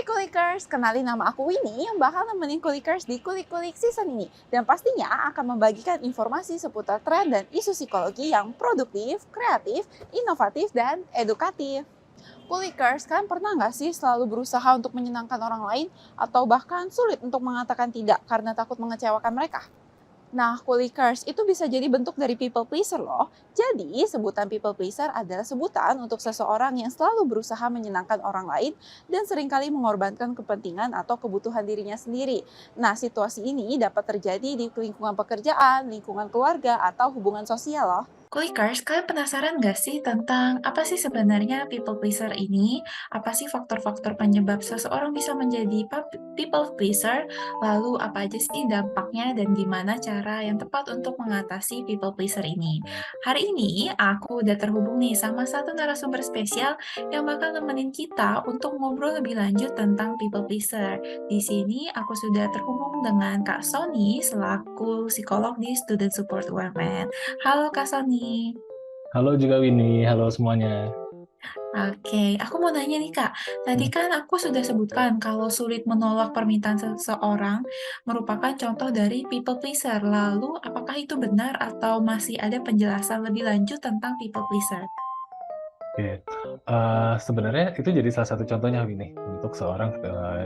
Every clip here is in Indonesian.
Kulikers, kenalin nama aku Winnie yang bakal nemenin Kulikers di Kulik-Kulik season ini. Dan pastinya akan membagikan informasi seputar tren dan isu psikologi yang produktif, kreatif, inovatif, dan edukatif. Kulikers, kalian pernah nggak sih selalu berusaha untuk menyenangkan orang lain atau bahkan sulit untuk mengatakan tidak karena takut mengecewakan mereka? Nah, Kulikers itu bisa jadi bentuk dari people pleaser loh. Jadi, sebutan people pleaser adalah sebutan untuk seseorang yang selalu berusaha menyenangkan orang lain dan seringkali mengorbankan kepentingan atau kebutuhan dirinya sendiri. Nah, situasi ini dapat terjadi di lingkungan pekerjaan, lingkungan keluarga, atau hubungan sosial loh. Clickers, kalian penasaran nggak sih tentang apa sih sebenarnya people pleaser ini? Apa sih faktor-faktor penyebab seseorang bisa menjadi people pleaser? Lalu apa aja sih dampaknya dan gimana cara yang tepat untuk mengatasi people pleaser ini? Hari ini aku udah terhubung nih sama satu narasumber spesial yang bakal nemenin kita untuk ngobrol lebih lanjut tentang people pleaser. Di sini aku sudah terhubung dengan Kak Sony selaku psikolog di Student Support UMN. Halo Kak Sony. Halo juga Winnie, halo semuanya. Oke, aku mau nanya nih Kak, tadi Hmm, kan aku sudah sebutkan kalau sulit menolak permintaan seseorang merupakan contoh dari people pleaser. Lalu, apakah itu benar atau masih ada penjelasan lebih lanjut tentang people pleaser? Oke. Sebenarnya itu jadi salah satu contohnya Winnie untuk seorang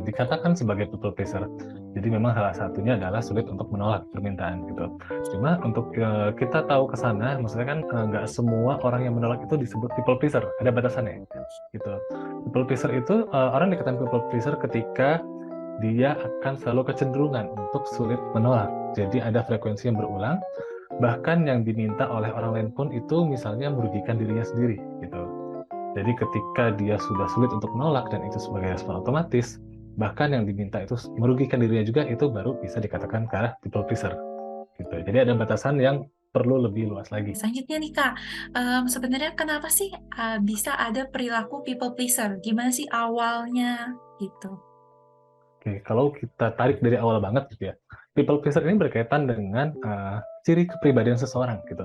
dikatakan sebagai people pleaser. Jadi memang salah satunya adalah sulit untuk menolak permintaan gitu. Cuma untuk kita tahu ke sana, maksudnya kan nggak semua orang yang menolak itu disebut people pleaser, ada batasannya gitu. People pleaser itu orang dikatakan people pleaser ketika dia akan selalu kecenderungan untuk sulit menolak. Jadi ada frekuensi yang berulang, bahkan yang diminta oleh orang lain pun itu misalnya merugikan dirinya sendiri gitu. Jadi ketika dia sudah sulit untuk menolak dan itu sebagai respon otomatis, bahkan yang diminta itu merugikan dirinya juga, itu baru bisa dikatakan ke arah people pleaser gitu. Jadi ada batasan yang perlu lebih luas lagi. Selanjutnya nih Kak, sebenarnya kenapa sih bisa ada perilaku people pleaser? Gimana sih awalnya gitu? Oke, kalau kita tarik dari awal banget gitu ya, people pleaser ini berkaitan dengan ciri kepribadian seseorang gitu.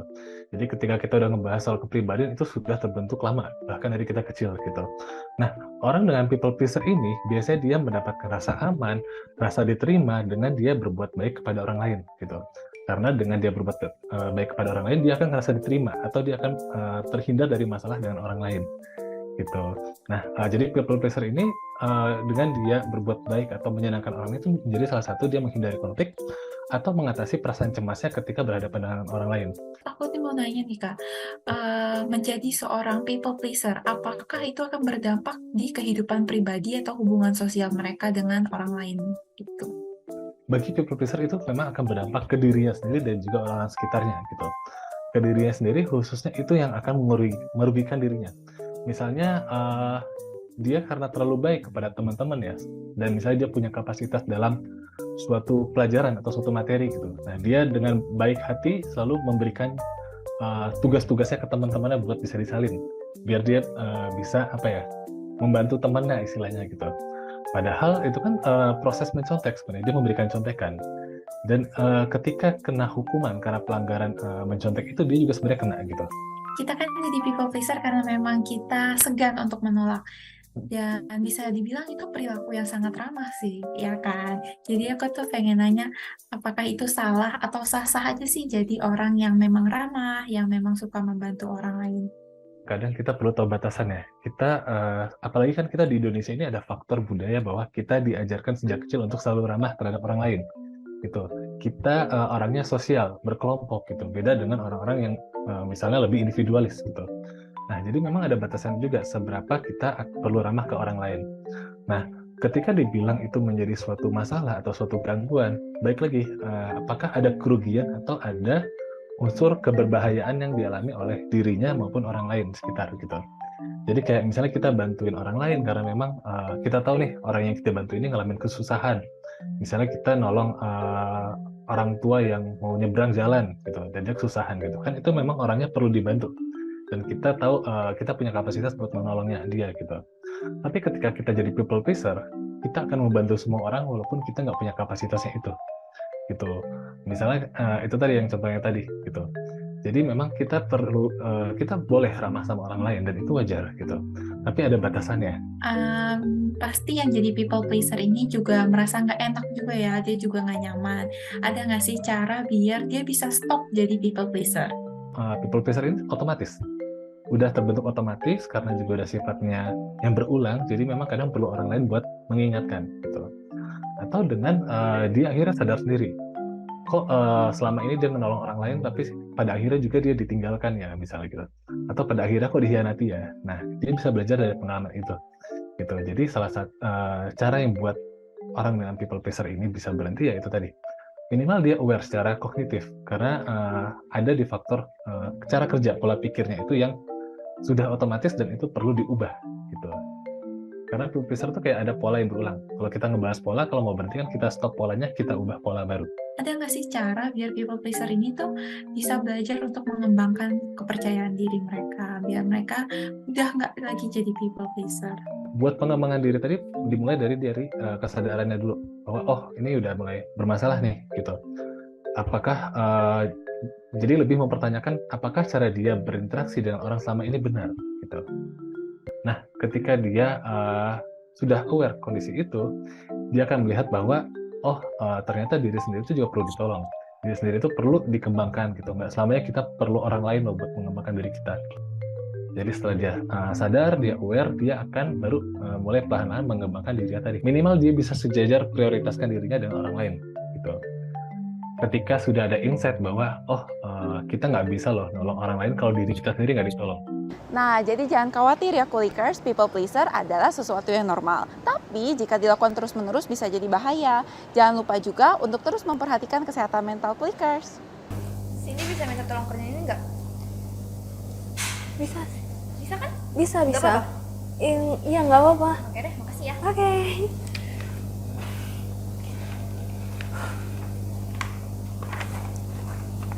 Jadi ketika kita udah ngebahas soal kepribadian itu sudah terbentuk lama, bahkan dari kita kecil gitu. Nah, orang dengan people pleaser ini biasanya dia mendapatkan rasa aman, rasa diterima dengan dia berbuat baik kepada orang lain gitu. Karena dengan dia berbuat baik kepada orang lain, dia akan merasa diterima atau dia akan terhindar dari masalah dengan orang lain gitu. Nah, jadi people pleaser ini dengan dia berbuat baik atau menyenangkan orang itu menjadi salah satu dia menghindari konflik atau mengatasi perasaan cemasnya ketika berhadapan dengan orang lain. Aku nih mau nanya nih Kak, menjadi seorang people pleaser, apakah itu akan berdampak di kehidupan pribadi atau hubungan sosial mereka dengan orang lain? Gitu. Bagi people pleaser itu memang akan berdampak ke dirinya sendiri dan juga orang sekitarnya gitu. Ke dirinya sendiri khususnya itu yang akan merugikan dirinya. Misalnya dia karena terlalu baik kepada teman-teman ya, dan misalnya dia punya kapasitas dalam suatu pelajaran atau suatu materi gitu. Nah, dia dengan baik hati selalu memberikan tugas-tugasnya ke teman-temannya buat bisa disalin, biar dia bisa apa ya, membantu temannya istilahnya gitu. Padahal itu kan proses mencontek sebenarnya, dia memberikan contekan. Dan ketika kena hukuman karena pelanggaran mencontek itu, dia juga sebenarnya kena gitu. Kita kan jadi people pleaser karena memang kita segan untuk menolak. Dan bisa dibilang itu perilaku yang sangat ramah sih, ya kan? Jadi aku tuh pengen nanya, apakah itu salah atau sah-sah aja sih jadi orang yang memang ramah, yang memang suka membantu orang lain? Kadang kita perlu tahu batasannya. Kita, apalagi kan kita di Indonesia ini ada faktor budaya bahwa kita diajarkan sejak kecil untuk selalu ramah terhadap orang lain, gitu. Kita orangnya sosial, berkelompok gitu. Beda dengan orang-orang yang misalnya lebih individualis gitu. Nah, jadi memang ada batasan juga seberapa kita perlu ramah ke orang lain. Nah, ketika dibilang itu menjadi suatu masalah atau suatu gangguan, baik lagi, apakah ada kerugian atau ada unsur keberbahayaan yang dialami oleh dirinya maupun orang lain di sekitar gitu. Jadi kayak misalnya kita bantuin orang lain karena memang kita tahu nih orang yang kita bantu ini ngalamin kesusahan. Misalnya kita nolong orang tua yang mau nyebrang jalan gitu dan dia kesusahan gitu kan, itu memang orangnya perlu dibantu dan kita tahu kita punya kapasitas buat menolongnya dia gitu. Tapi ketika kita jadi people pleaser, kita akan membantu semua orang walaupun kita nggak punya kapasitasnya itu gitu. Misalnya itu tadi yang contohnya tadi gitu. Jadi memang kita perlu kita boleh ramah sama orang lain dan itu wajar gitu. tapi ada batasannya. Pasti yang jadi people pleaser ini juga merasa nggak enak juga ya, dia juga nggak nyaman. Ada nggak sih cara biar dia bisa stop jadi people pleaser? People pleaser ini otomatis udah terbentuk otomatis karena juga udah sifatnya yang berulang, jadi memang kadang perlu orang lain buat mengingatkan gitu. Atau dengan dia akhirnya sadar sendiri, kok selama ini dia menolong orang lain tapi pada akhirnya juga dia ditinggalkan ya misalnya gitu. Atau pada akhirnya kok dikhianati ya. Nah, dia bisa belajar dari pengalaman itu gitu. Jadi salah satu cara yang buat orang dengan people pleaser ini bisa berhenti ya itu tadi. Minimal dia aware secara kognitif karena ada di faktor cara kerja pola pikirnya itu yang sudah otomatis dan itu perlu diubah gitu. Karena people pleaser itu kayak ada pola yang berulang. Kalau kita ngebahas pola, kalau mau berhenti kan kita stop polanya, kita ubah pola baru. Ada nggak sih cara biar people pleaser ini tuh bisa belajar untuk mengembangkan kepercayaan diri mereka, biar mereka udah nggak lagi jadi people pleaser? Buat pengembangan diri tadi dimulai dari kesadarannya dulu bahwa oh ini udah mulai bermasalah nih gitu. Apakah jadi lebih mempertanyakan apakah cara dia berinteraksi dengan orang selama ini benar gitu. Nah, ketika dia sudah aware kondisi itu, dia akan melihat bahwa oh ternyata diri sendiri itu juga perlu ditolong. Diri sendiri itu perlu dikembangkan gitu. Nggak selamanya kita perlu orang lain loh buat mengembangkan diri kita. Jadi setelah dia sadar, dia aware, dia akan baru mulai perlahan-lahan mengembangkan dirinya tadi. Minimal dia bisa sejajar prioritaskan dirinya dengan orang lain gitu. Ketika sudah ada insight bahwa oh kita nggak bisa loh nolong orang lain kalau diri kita sendiri nggak ditolong. Nah, jadi jangan khawatir ya Kulikers, people pleaser adalah sesuatu yang normal. Tapi jika dilakukan terus-menerus bisa jadi bahaya. Jangan lupa juga untuk terus memperhatikan kesehatan mental Kulikers. Sini bisa minta tolong kerjaan ini nggak? Bisa, Bisa kan? bisa, Nggak bisa. apa-apa? Iya, nggak apa-apa. Oke deh, makasih ya. Oke.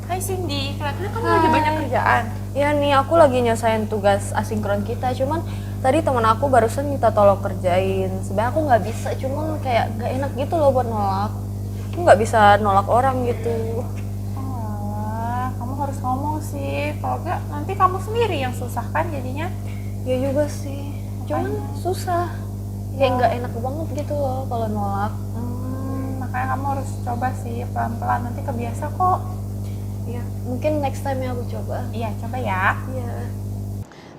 Hai Cindy, kelihatannya kamu lagi banyak kerjaan. Ya nih, aku lagi nyelesain tugas asinkron kita. Cuman tadi teman aku barusan minta tolong kerjain. Sebenarnya aku nggak bisa, cuman kayak nggak enak gitu loh buat nolak. Aku nggak bisa nolak orang gitu. Kamu harus ngomong sih. Kalau nggak, nanti kamu sendiri yang susah kan jadinya. Ya juga sih. Cuman susah. Kayak nggak enak banget gitu loh kalau nolak. Makanya kamu harus coba sih pelan-pelan. Nanti kebiasa kok. Ya, mungkin next time ya aku coba. Iya, coba ya. Iya.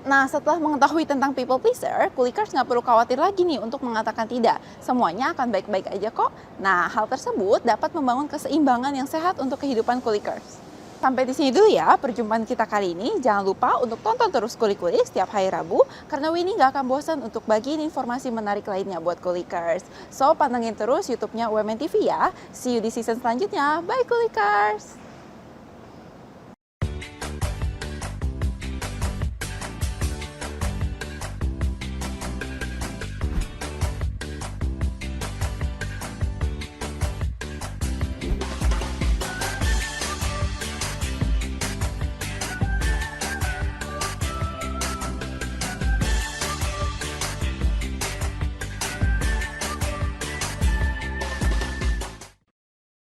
Nah, setelah mengetahui tentang people pleaser, Kulikers nggak perlu khawatir lagi nih untuk mengatakan tidak. Semuanya akan baik-baik aja kok. Nah, hal tersebut dapat membangun keseimbangan yang sehat untuk kehidupan Kulikers. Sampai di sini dulu ya perjumpaan kita kali ini. Jangan lupa untuk tonton terus Kulik-Kulik setiap hari Rabu, karena Winnie nggak akan bosan untuk bagiin informasi menarik lainnya buat Kulikers. So, pantengin terus YouTube-nya UMN TV ya. See you di season selanjutnya. Bye Kulikers!